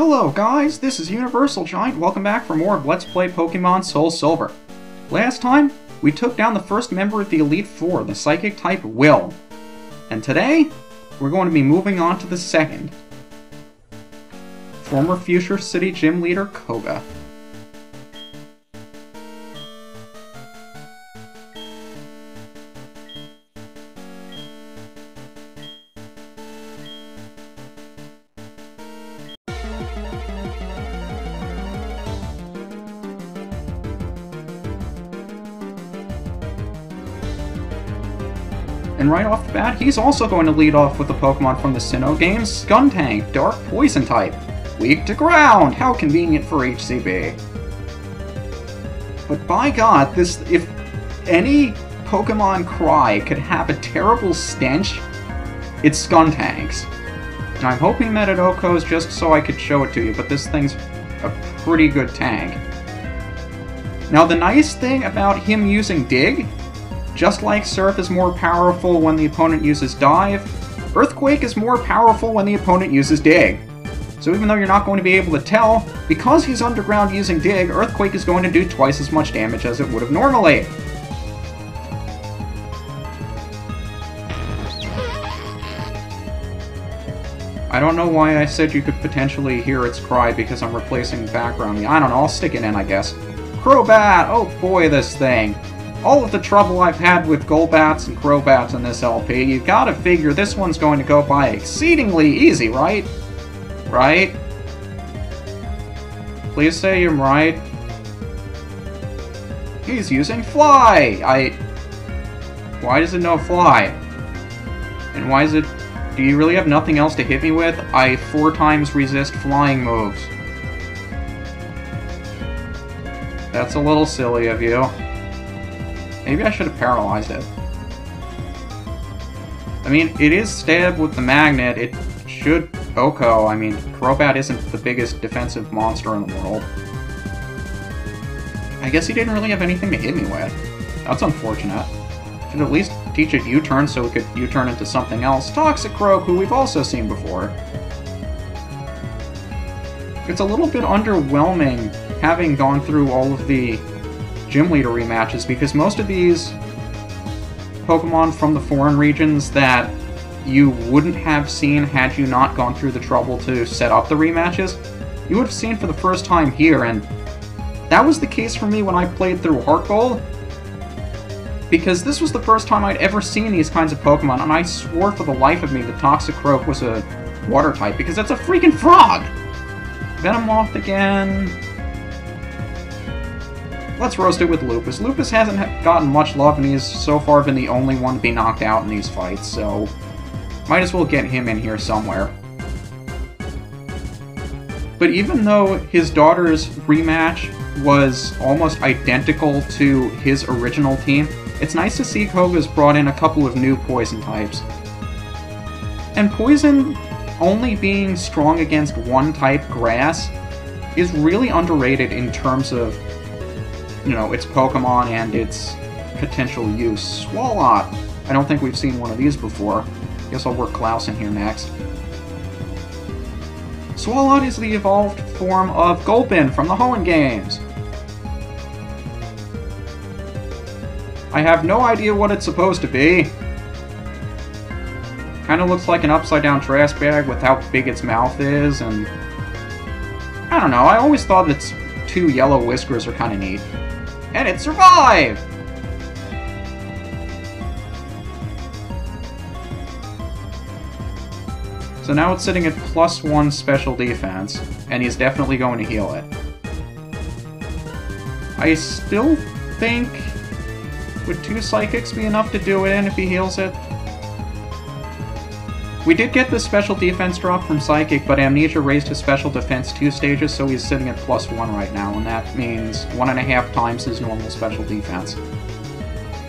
Hello guys, this is UniversalGiant. Welcome back for more of Let's Play Pokémon SoulSilver. Last time, we took down the first member of the Elite Four, the Psychic type Will. And today, we're going to be moving on to the second. Former Fuchsia City Gym Leader Koga. And right off the bat, he's also going to lead off with a Pokemon from the Sinnoh games, Skuntank, Dark Poison type. Weak to ground! How convenient for HCB. But by God, if any Pokemon cry could have a terrible stench, it's Skuntank's. And I'm hoping that it Oko's just so I could show it to you, but this thing's a pretty good tank. Now the nice thing about him using Dig, just like Surf is more powerful when the opponent uses Dive, Earthquake is more powerful when the opponent uses Dig. So even though you're not going to be able to tell, because he's underground using Dig, Earthquake is going to do twice as much damage as it would have normally. I don't know why I said you could potentially hear its cry because I'm replacing background. I don't know, I'll stick it in, I guess. Crobat! Oh boy, this thing. All of the trouble I've had with Golbats and Crobats in this LP, you gotta figure this one's going to go by exceedingly easy, right? Right? Please say I'm right. He's using Fly! Why does it know Fly? And why is it... Do you really have nothing else to hit me with? I 4 times resist flying moves. That's a little silly of you. Maybe I should have paralyzed it. I mean, it is stabbed with the magnet. It should Oko. I mean, Crobat isn't the biggest defensive monster in the world. I guess he didn't really have anything to hit me with. That's unfortunate. Should at least teach it U-turn so it could U-turn into something else. Toxicroak, who we've also seen before. It's a little bit underwhelming having gone through all of the Gym Leader rematches, because most of these Pokemon from the foreign regions that you wouldn't have seen had you not gone through the trouble to set up the rematches, you would have seen for the first time here, and that was the case for me when I played through Heart Gold, because this was the first time I'd ever seen these kinds of Pokemon, and I swore for the life of me that Toxicroak was a water type, because it's a freaking frog! Venomoth again... Let's roast it with Lupus. Lupus hasn't gotten much love, and he's so far been the only one to be knocked out in these fights, so might as well get him in here somewhere. But even though his daughter's rematch was almost identical to his original team, it's nice to see Koga's brought in a couple of new poison types. And poison only being strong against one type, grass, is really underrated in terms of, you know, its Pokemon and its potential use. Swalot! I don't think we've seen one of these before. Guess I'll work Klaus in here next. Swalot is the evolved form of Gulpin from the Hoenn games. I have no idea what it's supposed to be. Kinda looks like an upside-down trash bag with how big its mouth is, and... I don't know, I always thought its 2 yellow whiskers are kinda neat. And it survived! So now it's sitting at +1 special defense, and he's definitely going to heal it. I still think... Would 2 Psychics be enough to do it in if he heals it? We did get the special defense drop from Psychic, but Amnesia raised his special defense 2 stages, so he's sitting at +1 right now, and that means 1.5 times his normal special defense.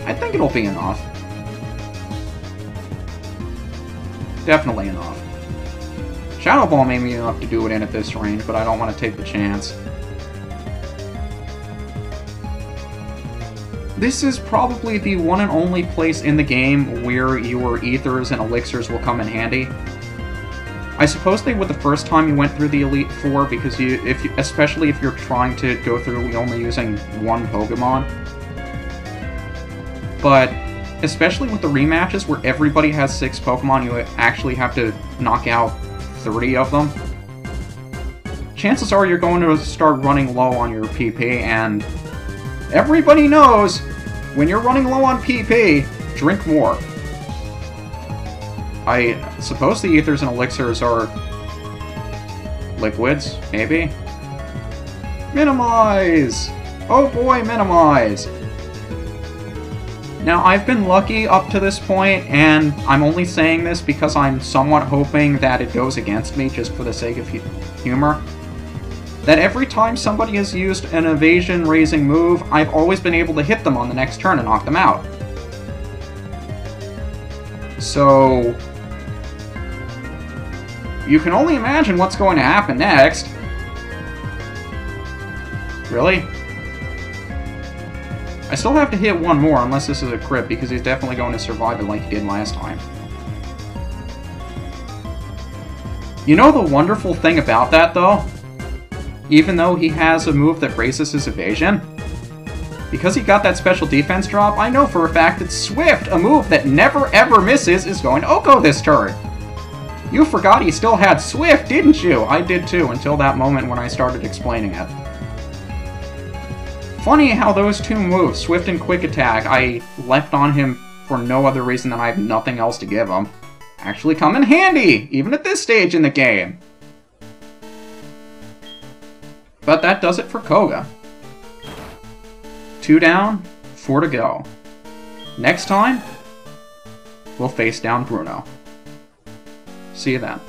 I think it'll be enough. Definitely enough. Shadow Ball may be enough to do it in at this range, but I don't want to take the chance. This is probably the one and only place in the game where your ethers and elixirs will come in handy. I suppose they would the first time you went through the Elite Four, because especially if you're trying to go through only using one Pokemon. But especially with the rematches where everybody has 6 Pokemon, you actually have to knock out 30 of them. Chances are you're going to start running low on your PP, and everybody knows when you're running low on PP, drink more. I suppose the ethers and elixirs are liquids, maybe? Minimize! Oh boy, minimize! Now, I've been lucky up to this point, and I'm only saying this because I'm somewhat hoping that it goes against me just for the sake of humor. That every time somebody has used an evasion-raising move, I've always been able to hit them on the next turn and knock them out. So you can only imagine what's going to happen next. Really? I still have to hit one more, unless this is a crit, because he's definitely going to survive it like he did last time. You know the wonderful thing about that, though? Even though he has a move that raises his evasion, because he got that special defense drop, I know for a fact that Swift, a move that never ever misses, is going to Oko this turn. You forgot he still had Swift, didn't you? I did too, until that moment when I started explaining it. Funny how those two moves, Swift and Quick Attack, I left on him for no other reason than I have nothing else to give him, actually come in handy, even at this stage in the game. But that does it for Koga. 2 down, 4 to go. Next time, we'll face down Bruno. See you then.